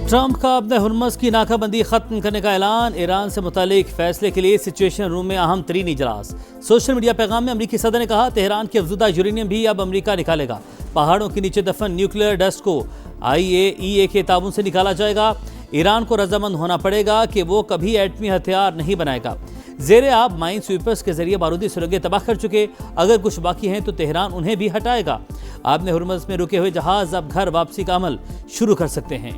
Trump का अपने Hormuz की नाकाबंदी खत्म करने का ऐलान। ईरान से मुतालिक फैसले के लिए सिचुएशन रूम में अहम तरीन इजलास। सोशल मीडिया पैगाम में अमरीकी सदर ने कहा, तेहरान की अफजुदा यूरेनियम भी अब अमरीका निकालेगा। पहाड़ों के नीचे दफन न्यूक्लियर डस्ट को IAEA के ताबून से निकाला जाएगा। ईरान को रजामंद होना पड़ेगा कि वो कभी एटमी हथियार नहीं बनाएगा। जेरे आब माइन स्वीपर्स के जरिए बारूदी सुरंगें तबाह कर चुके, अगर कुछ बाकी हैं तो तेहरान उन्हें भी हटाएगा। आपने हुर्मस में रुके हुए जहाज अब घर वापसी का अमल शुरू कर सकते हैं।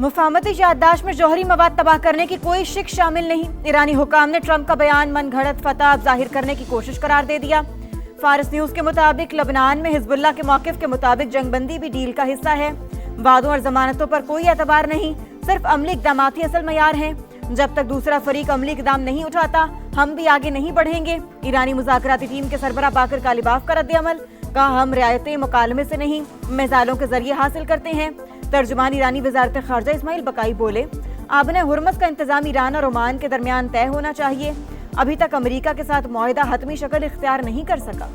मुफाहमती याददाश्त में जौहरी मवाद तबाह करने की कोई शिक शामिल नहीं। ईरानी हुकाम ने ट्रंप का बयान मन घड़त फतह जाहिर करने की कोशिश करार दे दिया। फारस न्यूज के मुताबिक लबनान में हिजबुल्लाह के मौक़िफ़ के मुताबिक जंगबंदी भी डील का हिस्सा है। वादों और जमानतों पर कोई एतबार नहीं, सिर्फ अमली इक़दामात ही असल मयार हैं। जब तक दूसरा फरीक अमली इक़दाम नहीं उठाता, हम भी आगे नहीं बढ़ेंगे। ईरानी मुज़ाकराती टीम के सरबराह बाकर कालिबाफ का रद्द-ए-अमल। कहा, हम रियायतें मुकालमे से नहीं मिसाइलों के जरिए हासिल करते हैं। तर्जुमान ईरानी वज़ारत ख़ारजा इस्माइल बकाई बोले, आबने हुर्मस का इंतजाम ईरान और ओमान के दरमियान तय होना चाहिए। अभी तक अमेरिका के साथ मुआहिदा हतमी शक्ल इख्तियार नहीं कर सका।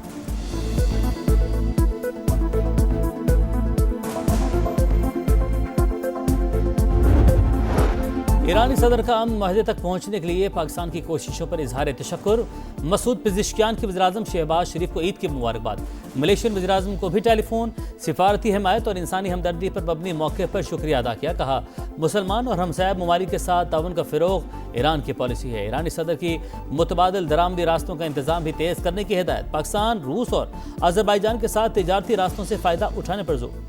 ईरानी सदर का अमन माहदे तक पहुंचने के लिए पाकिस्तान की कोशिशों पर इजहार तशक्कुर। मसूद पिज़िश्कियान की वज़ीर-ए-आज़म शहबाज शरीफ को ईद की मुबारकबाद। मलेशियन वज़ीर-ए-आज़म को भी टेलीफोन। सिफारती हिमायत और इंसानी हमदर्दी पर मबनी मौके पर शुक्रिया अदा किया। कहा, मुसलमान और हमसाया ममालिक के साथ ताउन का फ़रोग़ ईरान की पॉलिसी है। ईरानी सदर की मुतबादिल दरामदी रास्तों का इंतजाम भी तेज़ करने की हिदायत। पाकिस्तान, रूस और अज़रबाईजान के साथ तिजारती रास्तों से फ़ायदा उठाने पर जोर।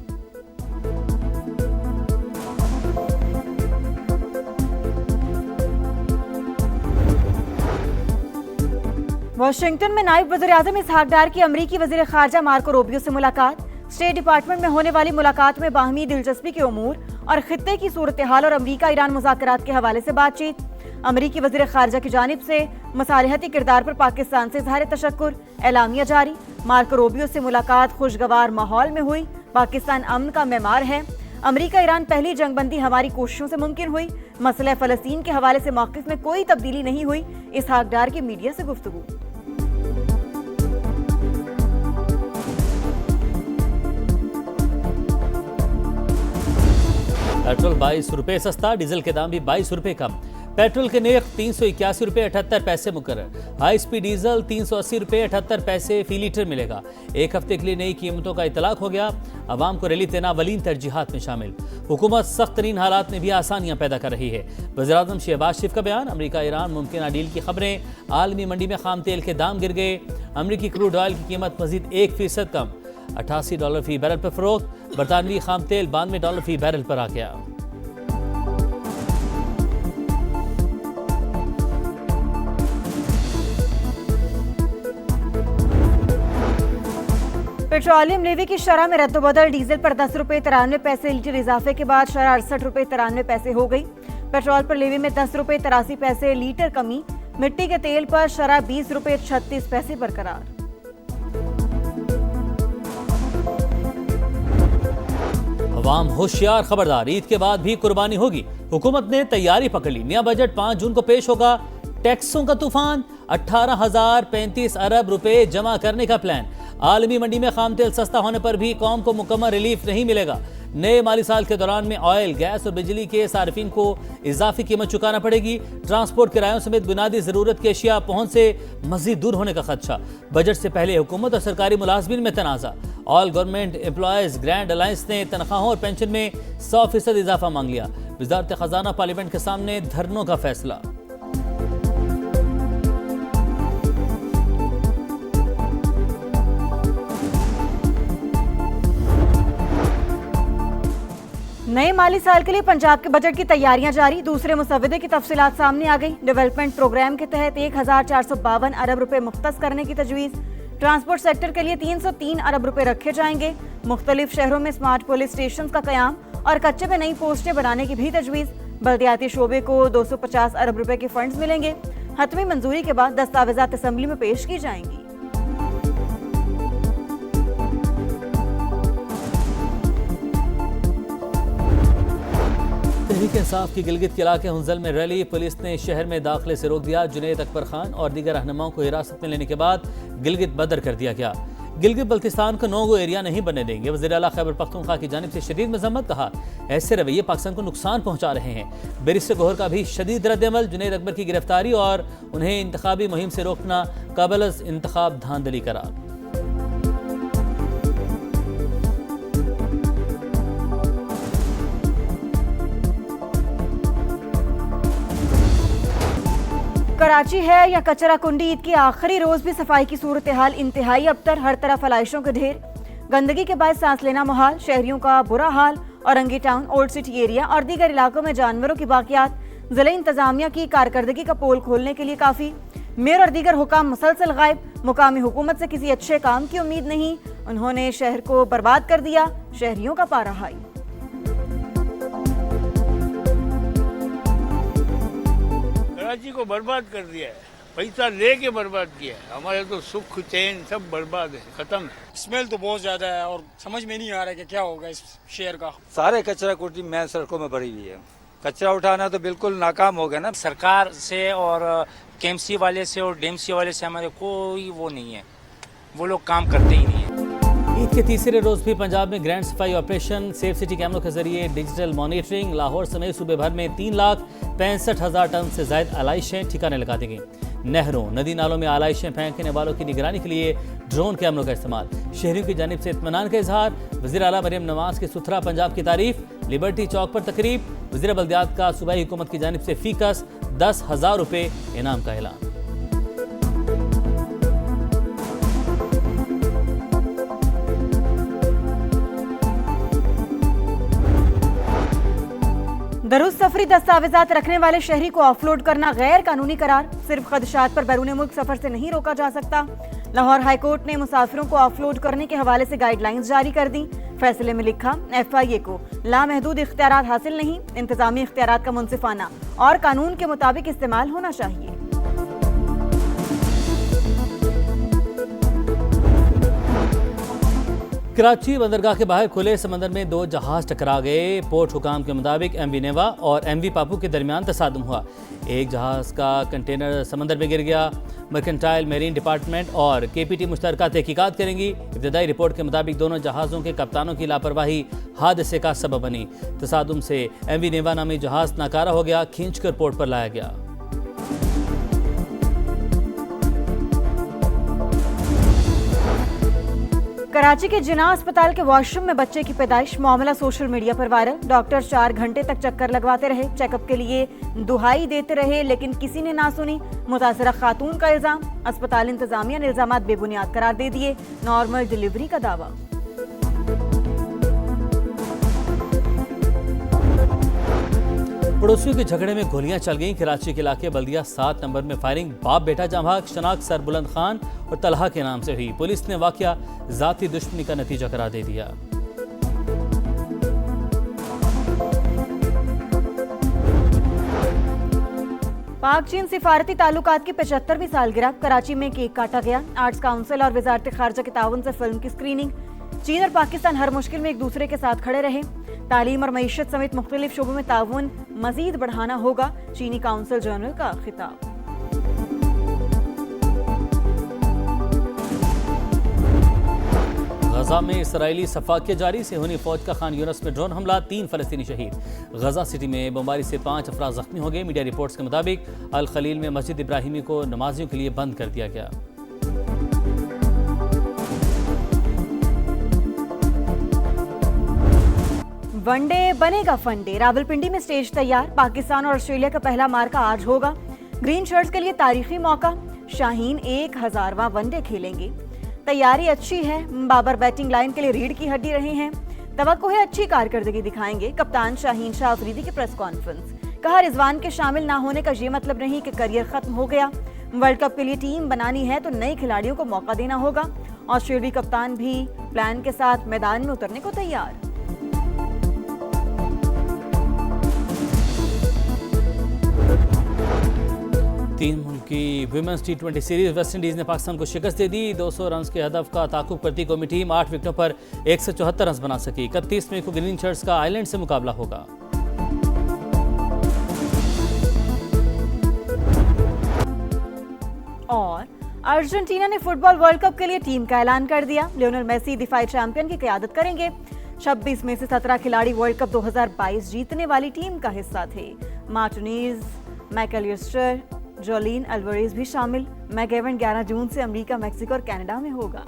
वाशिंगटन में नायब वज़ीर-ए-आज़म इसहाक डार की अमरीकी वज़ीर ख़ारजा मार्को रूबियो से मुलाकात। स्टेट डिपार्टमेंट में होने वाली मुलाकात में बाहमी दिलचस्पी के उमूर और खित्ते की सूरत हाल और अमरीका ईरान मुज़ाकरात के हवाले से बातचीत। अमरीकी वज़ीर ख़ारजा की जानिब से मसालिहती किरदार पर पाकिस्तान से इज़हार तशक्कुर। एलामिया जारी। मार्को रूबियो से मुलाकात खुशगवार माहौल में हुई। पाकिस्तान अमन का मेमार है। अमरीका ईरान पहली जंगबंदी हमारी कोशिशों से मुमकिन हुई। मसला फ़लस्तीन के हवाले से मौक़िफ़ में कोई तब्दीली नहीं हुई। इसहाक डार की मीडिया से गुफ्तगू। पेट्रोल 22 रुपये सस्ता, डीजल के दाम भी 22 रुपये कम। पेट्रोल के नेख 381 रुपये 78 पैसे मुकर्रर। हाई स्पीड डीजल 380 रुपये 78 पैसे फी लीटर मिलेगा। एक हफ्ते के लिए नई कीमतों का इतलाक हो गया। आवाम को रिलीफ देना अवलीन तरजीहात में शामिल। हुकूमत सख्त तरीन हालात में भी आसानियां पैदा कर रही है। वज़ीर-ए-आज़म शहबाज शरीफ का बयान। अमरीका ईरान मुमकिन डील की खबरें। आलमी मंडी में खाम तेल के दाम गिर गए। अमरीकी क्रूड ऑयल की कीमत मजीद 1% कम, $88 फी बैरल पर फरोख्त। बरतानवी खाम तेल $92 फी बैरल पर आ गया। पेट्रोलियम लेवी की शरह में रद्द-ओ-बदल। डीजल पर 10 रुपये 93 पैसे लीटर इजाफे के बाद शरह 68 रुपये 93 पैसे हो गई। पेट्रोल पर लेवी में 10 रुपये 83 पैसे लीटर कमी। मिट्टी के तेल पर शरह 20 रुपये 36 पैसे बरकरार। अवाम होशियार, खबरदार, ईद के बाद भी कुर्बानी होगी। हुकूमत ने तैयारी पकड़ ली। नया बजट 5 जून को पेश होगा। टैक्सों का तूफान, 18,035 अरब रुपए जमा करने का प्लान। आलमी मंडी में खाम तेल सस्ता होने पर भी कौम को मुकम्मल रिलीफ नहीं मिलेगा। नए माली साल के दौरान में ऑयल, गैस और बिजली के सार्फिन को इजाफी कीमत चुकाना पड़ेगी। ट्रांसपोर्ट किरायों समेत बुनियादी जरूरत की अशिया पहुंच से मजीद दूर होने का खदशा। बजट से पहले हुकूमत और सरकारी मुलाजमीन में तनाज़ा। All government employees grand alliance ने तनख्वाहों और पेंशन में 100% इजाफा मांग लिया। वज़ारत खजाना पार्लियामेंट के सामने धरनों का फैसला। नए माली साल के लिए पंजाब के बजट की तैयारियां जारी। दूसरे मुसव्वदे की तफसीलात सामने आ गई। डेवलपमेंट प्रोग्राम के तहत 1452 अरब रुपए मुख्तस करने की तजवीज़। ट्रांसपोर्ट सेक्टर के लिए 303 अरब रुपए रखे जाएंगे। मुख्तलिफ शहरों में स्मार्ट पुलिस स्टेशन का कयाम और कच्चे में नई पोस्टें बनाने की भी तजवीज़। बल्दियाती शोबे को 250 अरब रुपए के फंड्स मिलेंगे। हतमी मंजूरी के बाद दस्तावेजात असम्बली में पेश की जाएंगी। तहरीक इंसाफ की गिलगित के इलाके हुंजल में रैली, पुलिस ने शहर में दाखिले से रोक दिया। जुनैद अकबर खान और दीगर रहनुमाओं को हिरासत में लेने के बाद गिलगित बदर कर दिया गया। गिलगित बल्तिस्तान को नो गो एरिया नहीं बनने देंगे। वज़ीर आला खैबर पख्तूनख्वा की जानिब से शदीद मजम्मत, कहा ऐसे रवैये पाकिस्तान को नुकसान पहुंचा रहे हैं। बैरिस्टर गौहर का भी शदीद रद्दअमल, जुनैद अकबर की गिरफ्तारी और उन्हें इंतखाबी मुहिम से रोकना काबिल इंतखाब धांधली करार। कराची है या कचरा कुंडी, ईद की आखिरी रोज भी सफाई की सूरत हाल इंतहाई अबतर। हर तरफ फलाइशों के ढेर, गंदगी के बाद सांस लेना मुहाल, शहरियों का बुरा हाल। Orangi town, old city area और दीगर इलाकों में जानवरों की बाकियात। जिला इंतजामिया की कारकर्दगी का पोल खोलने के लिए काफी। मेयर और दीगर हुकाम मुसलसल गायब। मुकामी हुकूमत से किसी अच्छे काम की उम्मीद नहीं, उन्होंने शहर को बर्बाद कर दिया। शहरियों का पारा हाई। कराची को बर्बाद कर दिया है, पैसा लेके बर्बाद किया है। हमारे तो सुख चैन सब बर्बाद है, खत्म है। स्मेल तो बहुत ज्यादा है और समझ में नहीं आ रहा है कि क्या होगा इस शहर का। सारे कचरा कुटी मेन सड़कों में भरी हुई है। कचरा उठाना तो बिल्कुल नाकाम हो गया ना। सरकार से और केएमसी वाले से और डीएमसी वाले से हमारे कोई वो नहीं है, वो लोग काम करते ही नहीं है। ईद के तीसरे रोज भी पंजाब में ग्रैंड सफाई ऑपरेशन, सेफ सिटी कैमरों के जरिए डिजिटल मॉनिटरिंग। लाहौर समेत सूबे भर में 3,65,000 टन से ज्यादा आलाइशें ठिकाने लगा दी गई। नहरों, नदी नालों में आलाइशें फेंकने वालों की निगरानी के लिए ड्रोन कैमरों का इस्तेमाल। शहरियों की जानिब से इत्मीनान का इजहार। वज़ीर आला मरियम नवाज की सुथरा पंजाब की तारीफ। लिबर्टी चौक पर तकरीब। वज़ीर बल्दियात का सूबाई हुकूमत की जानिब से फीकस 10,000 रुपये इनाम का ऐलान। दरुस्त सफरी दस्तावेजात रखने वाले शहरी को ऑफलोड करना गैर कानूनी करार। सिर्फ खदशात पर बैरून मुल्क सफर से नहीं रोका जा सकता। लाहौर हाईकोर्ट ने मुसाफिरों को ऑफलोड करने के हवाले से गाइडलाइंस जारी कर दी। फैसले में लिखा, FIA को लामहदूद इख्तियारात हासिल नहीं, इंतजामी इख्तियारात का मुनसिफाना और कानून के मुताबिक इस्तेमाल होना चाहिए। कराची बंदरगाह के बाहर खुले समंदर में 2 जहाज टकरा गए। पोर्ट हुकाम के मुताबिक MV नेवा और MV पापू के दरमियान तसादुम हुआ। एक जहाज का कंटेनर समंदर में गिर गया। मर्केंटाइल मेरीन डिपार्टमेंट और KPT मुश्तरका तहकीकात करेंगी। इब्तदाई रिपोर्ट के मुताबिक दोनों जहाज़ों के कप्तानों की लापरवाही हादसे का सबब बनी। तसादुम से MV नेवा नामी जहाज नाकारा हो गया, खींचकर पोर्ट पर लाया गया। कराची के जिना अस्पताल के वॉशरूम में बच्चे की पैदाइश, मामला सोशल मीडिया पर वायरल। डॉक्टर 4 घंटे तक चक्कर लगवाते रहे, चेकअप के लिए दुहाई देते रहे, लेकिन किसी ने ना सुनी। मुतासरा खातून का इल्जाम, अस्पताल इंतजामिया ने इल्जामात बेबुनियाद करार दे दिए। नॉर्मल डिलीवरी का दावा। पड़ोसियों के झगड़े में गोलियां चल गईं। कराची के इलाके बल्दिया 7 नंबर में फायरिंग, बाप बेटा जामभाग। शनाख्त सरबुलंद खान और तलहा के नाम से हुई। पुलिस ने वाकया जाती दुश्मनी का नतीजा करार दे दिया। पाक चीन सिफारती ताल्लुकात की 75वीं सालगिरह। कराची में केक काटा गया। आर्ट्स काउंसिल और वजारत खारजा के ताउन से फिल्म की स्क्रीनिंग। चीन और पाकिस्तान हर मुश्किल में एक दूसरे के साथ खड़े रहे। तालीम और मईशत समेत मुख्तलिफ शोबों में ताउन मजीद बढ़ाना होगा, चीनी काउंसिल जनरल का खिताब। गजा में इसराइली सफाकिया जारी। सेहूनी फौज का खान यूनस में ड्रोन हमला, 3 फलस्तीनी शहीद। गजा सिटी में बमबारी से 5 अफराद जख्मी हो गए। मीडिया रिपोर्ट्स के मुताबिक अल खलील में मस्जिद इब्राहिमी को नमाजियों के लिए बंद कर दिया गया। वनडे बनेगा फनडे। रावलपिंडी में स्टेज तैयार। पाकिस्तान और ऑस्ट्रेलिया का पहला मार्का आज होगा। ग्रीन शर्ट्स के लिए तारीखी मौका। शाहीन 1000वां वनडे खेलेंगे। तैयारी अच्छी है। बाबर बैटिंग लाइन के लिए रीढ़ की हड्डी रहे हैं। तवक्को है अच्छी कारकर्दगी दिखाएंगे। कप्तान शाहीन शाह अफरीदी की प्रेस कॉन्फ्रेंस। कहा, रिजवान के शामिल ना होने का ये मतलब नहीं कि करियर खत्म हो गया। वर्ल्ड कप के लिए टीम बनानी है तो नए खिलाड़ियों को मौका देना होगा। ऑस्ट्रेलियाई कप्तान भी प्लान के साथ मैदान में उतरने को तैयार। तीन मुल्क की विमेंस T20 सीरीज वेस्टइंडीज ने पाकिस्तान को शिकस्त दे दी। 200 रन के हदफ का ताकुब करती कौमी टीम 8 विकेटों पर 174 रन बना सकी। 31 मई को ग्रीन शर्ट्स का आयरलैंड से मुकाबला होगा। अर्जेंटीना ने फुटबॉल वर्ल्ड कप के लिए टीम का ऐलान कर दिया। लियोनेल मेसी डिफाई चैंपियन की क़यादत करेंगे। 26 में से 17 खिलाड़ी वर्ल्ड कप 2022 जीतने वाली टीम का हिस्सा थे। मार्टिनेज, मैकलिस्टर, जोलिन अल्वारेज भी शामिल। मैकएवन 11 जून से अमेरिका, मैक्सिको और कनाडा में होगा।